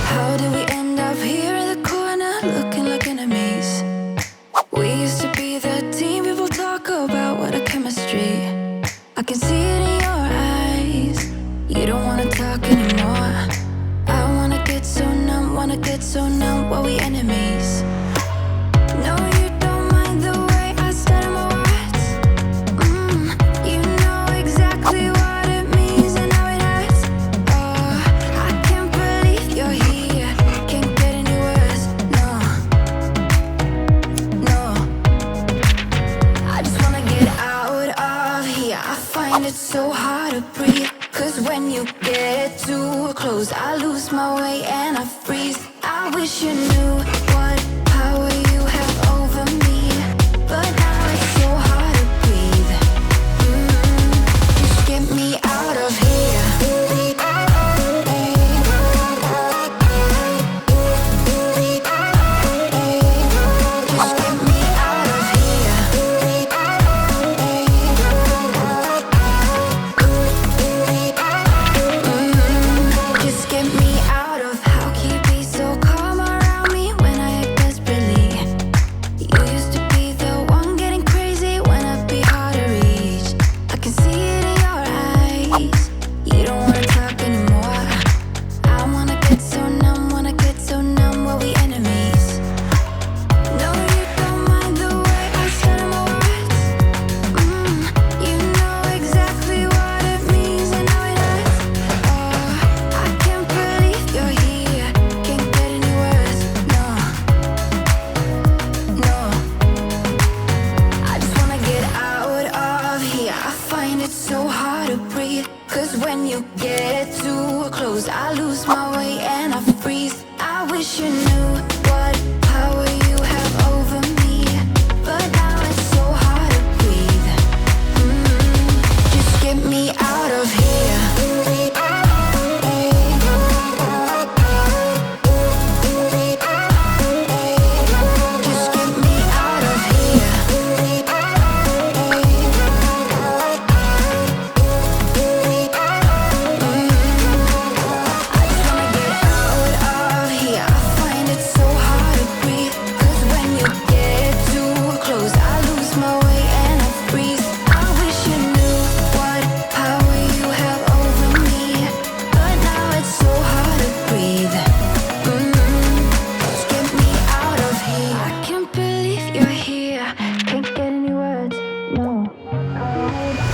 How did we end up here in the corner, looking like enemies? We used to be the team people talk about, what a chemistry. I can see it in your eyes. You don't wanna talk anymore. I wanna get so numb while we enemies. No, you don't mind the way I stutter my words. You know exactly what it means and how it hurts. Oh, I can't believe you're here. Can't get any worse. No, no. I just wanna get out of here. I find it so hard to breathe. Cause when you get too close, I lose my way and I freeze. I wish you knew what power you have over me, but now it's so hard to breathe. Just get me out of here. Just get me out of. How can you be so calm around me when I act desperately? You used to be the one getting crazy when I'd be hard to reach. I can see it in your eyes. You don't wanna talk anymore. I wanna get so numb while we enemies. No, you don't mind the way I stutter my words. You know exactly what it means and how it hurts. Oh, I can't believe you're here. Can't get any worse. No, no. I just wanna get out of here. I find it so hard to breathe. Cause when you get too close, I lose my way and I freeze. I wish you knew what power you have over me, but now it's so hard to breathe. Just get me out of here. Just get me out of here. I just wanna get out of here. I find it so hard to breathe. Cause when you get too close, I lose my way and I freeze. I wish you knew what power you have over me, but now it's so hard to breathe. Just get me out of here. I can't believe you're here. Can't get any words. No.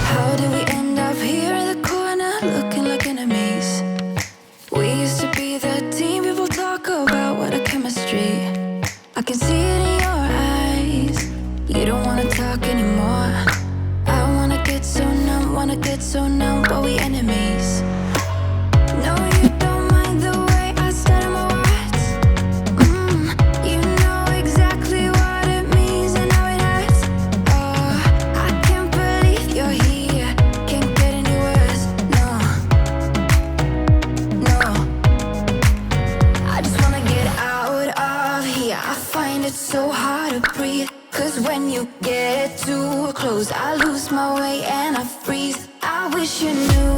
How did we end up here in the corner, looking like enemies? We used to be the team people talk about, what a chemistry. I can see it in your eyes. You don't wanna talk anymore. I wanna get so numb while we enemies. No, you don't mind the way I stutter my words. You know exactly what it means and how it hurts. Oh, I can't believe you're here. Can't get any worse. No, no. I just wanna get out of here. I find it so hard to breathe. Cause when you get too close, I lose my way and I freeze. I wish you knew